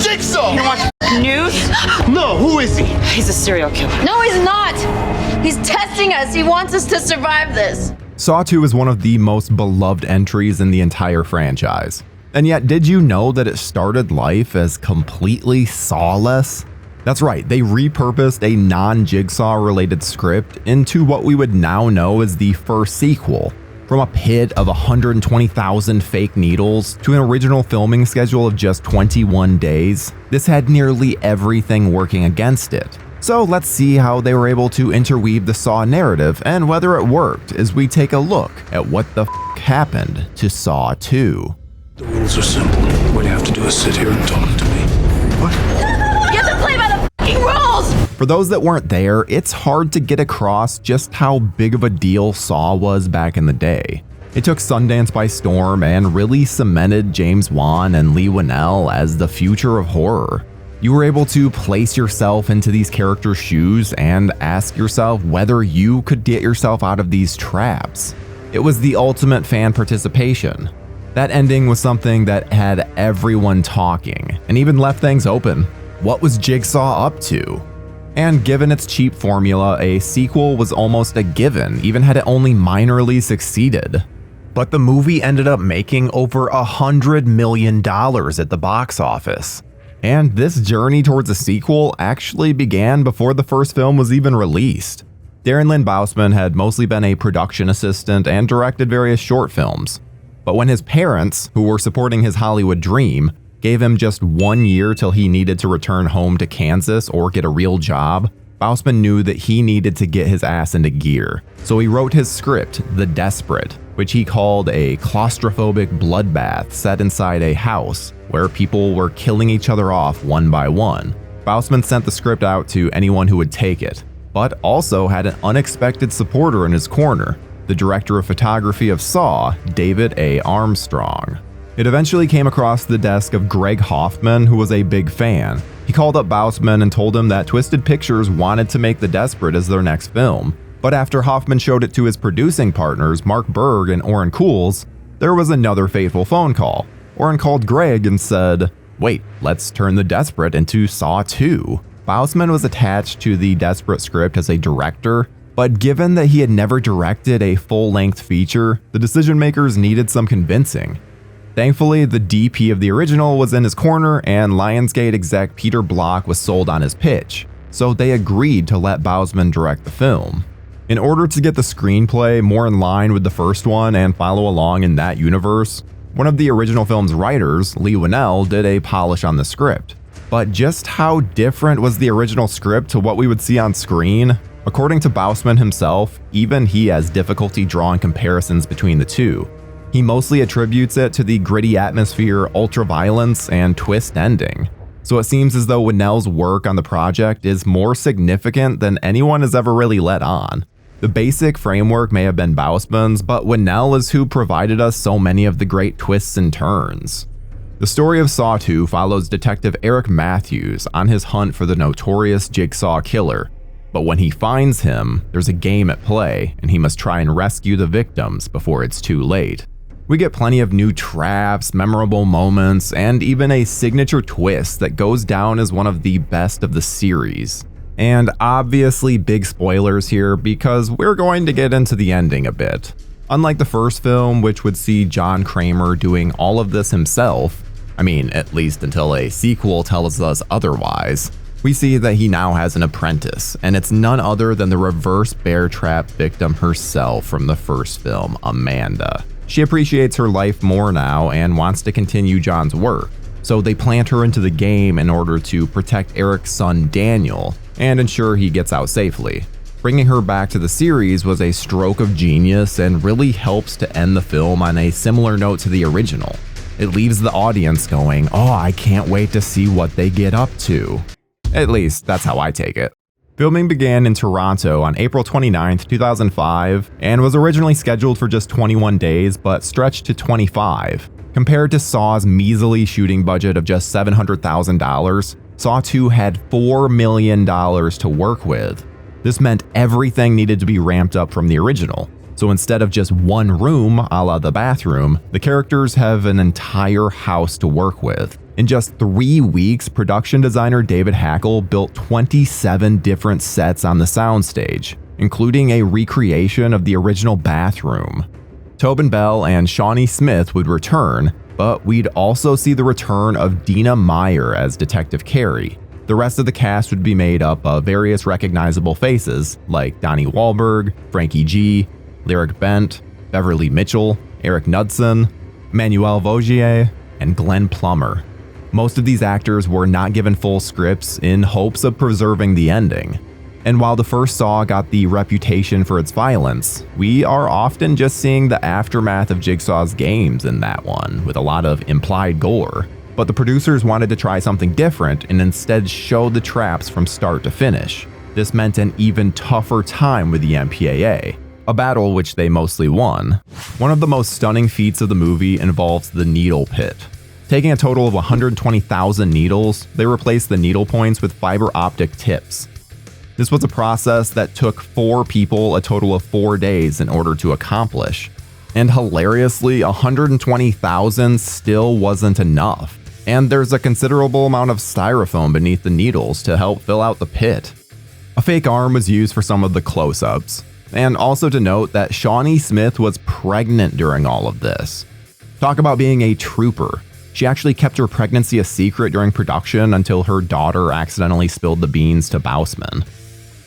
Jigsaw! You watch news? No, who is he? He's a serial killer. No, he's not. He's testing us. He wants us to survive this. Saw 2 is one of the most beloved entries in the entire franchise. And yet, did you know that it started life as completely sawless? That's right, they repurposed a non-Jigsaw related script into what we would now know as the first sequel. From a pit of 120,000 fake needles to an original filming schedule of just 21 days, this had nearly everything working against it. So let's see how they were able to interweave the Saw narrative and whether it worked as we take a look at what the f happened to Saw 2. The rules are simple. What you have to do is sit here and talk to me. What? You have to play by the fucking rules! For those that weren't there, it's hard to get across just how big of a deal Saw was back in the day. It took Sundance by storm and really cemented James Wan and Leigh Whannell as the future of horror. You were able to place yourself into these characters' shoes and ask yourself whether you could get yourself out of these traps. It was the ultimate fan participation. That ending was something that had everyone talking and even left things open. What was Jigsaw up to? And given its cheap formula, a sequel was almost a given, even had it only minorly succeeded. But the movie ended up making over $100 million at the box office. And this journey towards a sequel actually began before the first film was even released. Darren Lynn Bousman had mostly been a production assistant and directed various short films. But when his parents, who were supporting his Hollywood dream, gave him just 1 year till he needed to return home to Kansas or get a real job, Bousman knew that he needed to get his ass into gear. So he wrote his script, The Desperate, which he called a claustrophobic bloodbath set inside a house where people were killing each other off one by one. Bousman sent the script out to anyone who would take it, but also had an unexpected supporter in his corner, the director of photography of Saw, David A. Armstrong. It eventually came across the desk of Greg Hoffman, who was a big fan. He called up Bousman and told him that Twisted Pictures wanted to make The Desperate as their next film. But after Hoffman showed it to his producing partners, Mark Berg and Orrin Cools, there was another fateful phone call. Orrin called Greg and said, "Wait, let's turn The Desperate into Saw 2. Bousman was attached to the Desperate script as a director, but given that he had never directed a full-length feature, the decision makers needed some convincing. Thankfully, the DP of the original was in his corner and Lionsgate exec Peter Block was sold on his pitch, so they agreed to let Bousman direct the film. In order to get the screenplay more in line with the first one and follow along in that universe, one of the original film's writers, Leigh Whannell, did a polish on the script. But just how different was the original script to what we would see on screen? According to Bousman himself, even he has difficulty drawing comparisons between the two. He mostly attributes it to the gritty atmosphere, ultra-violence, and twist ending. So it seems as though Whannell's work on the project is more significant than anyone has ever really let on. The basic framework may have been Bousman's, but Whannell is who provided us so many of the great twists and turns. The story of Saw 2 follows Detective Eric Matthews on his hunt for the notorious Jigsaw killer. But when he finds him, there's a game at play, and he must try and rescue the victims before it's too late. We get plenty of new traps, memorable moments, and even a signature twist that goes down as one of the best of the series. And obviously big spoilers here because we're going to get into the ending a bit. Unlike the first film, which would see John Kramer doing all of this himself, I mean, at least until a sequel tells us otherwise, we see that he now has an apprentice, and it's none other than the reverse bear trap victim herself from the first film, Amanda. She appreciates her life more now and wants to continue John's work, so they plant her into the game in order to protect Eric's son Daniel and ensure he gets out safely. Bringing her back to the series was a stroke of genius and really helps to end the film on a similar note to the original. It leaves the audience going, "Oh, I can't wait to see what they get up to." At least, that's how I take it. Filming began in Toronto on April 29, 2005, and was originally scheduled for just 21 days, but stretched to 25. Compared to Saw's measly shooting budget of just $700,000, Saw 2 had $4 million to work with. This meant everything needed to be ramped up from the original. So instead of just one room, a la the bathroom, the characters have an entire house to work with. In just 3 weeks, production designer David Hackle built 27 different sets on the soundstage, including a recreation of the original bathroom. Tobin Bell and Shawnee Smith would return, but we'd also see the return of Dina Meyer as Detective Carey. The rest of the cast would be made up of various recognizable faces like Donnie Wahlberg, Frankie G, Lyric Bent, Beverly Mitchell, Eric Knudsen, Manuel Vaugier, and Glenn Plummer. Most of these actors were not given full scripts in hopes of preserving the ending. And while the first Saw got the reputation for its violence, we are often just seeing the aftermath of Jigsaw's games in that one, with a lot of implied gore. But the producers wanted to try something different and instead show the traps from start to finish. This meant an even tougher time with the MPAA, a battle which they mostly won. One of the most stunning feats of the movie involves the needle pit. Taking a total of 120,000 needles, they replaced the needle points with fiber optic tips. This was a process that took 4 people a total of 4 days in order to accomplish. And hilariously, 120,000 still wasn't enough. And there's a considerable amount of styrofoam beneath the needles to help fill out the pit. A fake arm was used for some of the close-ups. And also to note that Shawnee Smith was pregnant during all of this. Talk about being a trooper. She actually kept her pregnancy a secret during production until her daughter accidentally spilled the beans to Bousman.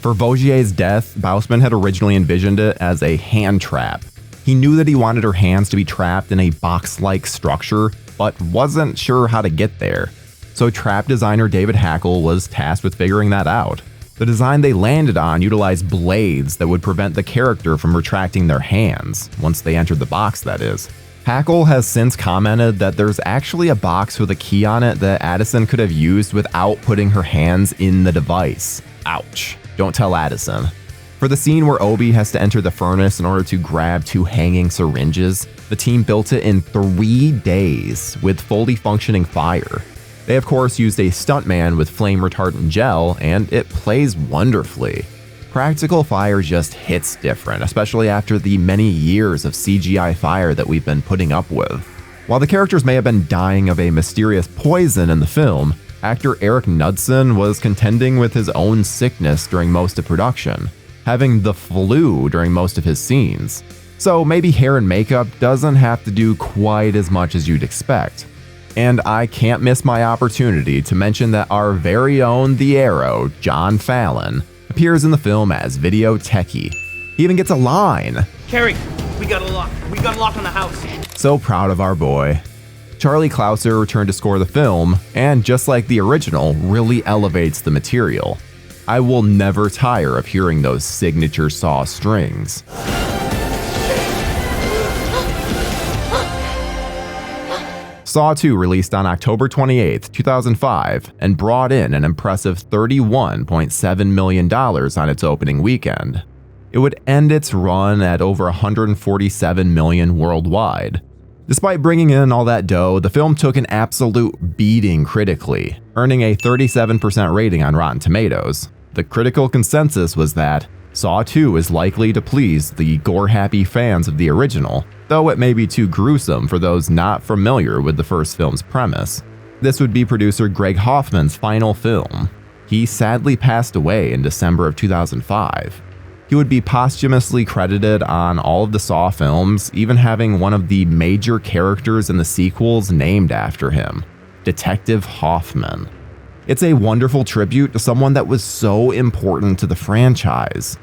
For Vaugier's death, Bousman had originally envisioned it as a hand trap. He knew that he wanted her hands to be trapped in a box-like structure, but wasn't sure how to get there. So trap designer David Hackle was tasked with figuring that out. The design they landed on utilized blades that would prevent the character from retracting their hands, once they entered the box, that is. Hackle has since commented that there's actually a box with a key on it that Addison could have used without putting her hands in the device. Ouch. Don't tell Addison. For the scene where Obi has to enter the furnace in order to grab 2 hanging syringes, the team built it in 3 days with fully functioning fire. They of course used a stuntman with flame retardant gel, and it plays wonderfully. Practical fire just hits different, especially after the many years of CGI fire that we've been putting up with. While the characters may have been dying of a mysterious poison in the film, actor Eric Knudsen was contending with his own sickness during most of production, having the flu during most of his scenes. So maybe hair and makeup doesn't have to do quite as much as you'd expect. And I can't miss my opportunity to mention that our very own The Arrow, John Fallon, appears in the film as video techie. He even gets a line. Carrie, we got a lock. We got a lock on the house. So proud of our boy. Charlie Clouser returned to score the film, and just like the original, really elevates the material. I will never tire of hearing those signature Saw strings. Saw 2 released on October 28, 2005, and brought in an impressive $31.7 million on its opening weekend. It would end its run at over $147 million worldwide. Despite bringing in all that dough, the film took an absolute beating critically, earning a 37% rating on Rotten Tomatoes. The critical consensus was that Saw 2 is likely to please the gore-happy fans of the original, though it may be too gruesome for those not familiar with the first film's premise. This would be producer Greg Hoffman's final film. He sadly passed away in December of 2005. He would be posthumously credited on all of the Saw films, even having one of the major characters in the sequels named after him, Detective Hoffman. It's a wonderful tribute to someone that was so important to the franchise.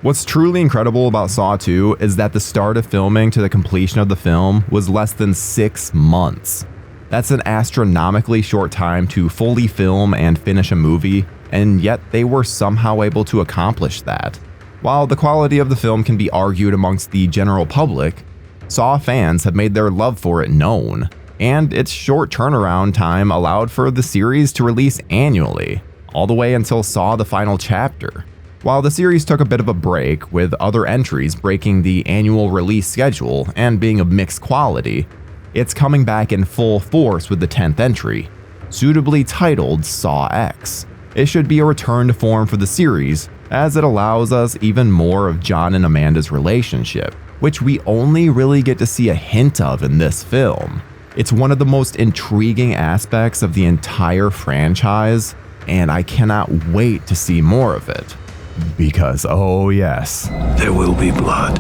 What's truly incredible about Saw 2 is that the start of filming to the completion of the film was less than 6 months. That's an astronomically short time to fully film and finish a movie, and yet they were somehow able to accomplish that. While the quality of the film can be argued amongst the general public, Saw fans have made their love for it known, and its short turnaround time allowed for the series to release annually, all the way until Saw the Final Chapter. While the series took a bit of a break, with other entries breaking the annual release schedule and being of mixed quality, it's coming back in full force with the 10th entry, suitably titled Saw X. It should be a return to form for the series, as it allows us even more of John and Amanda's relationship, which we only really get to see a hint of in this film. It's one of the most intriguing aspects of the entire franchise, and I cannot wait to see more of it. Because, oh yes, There will be blood.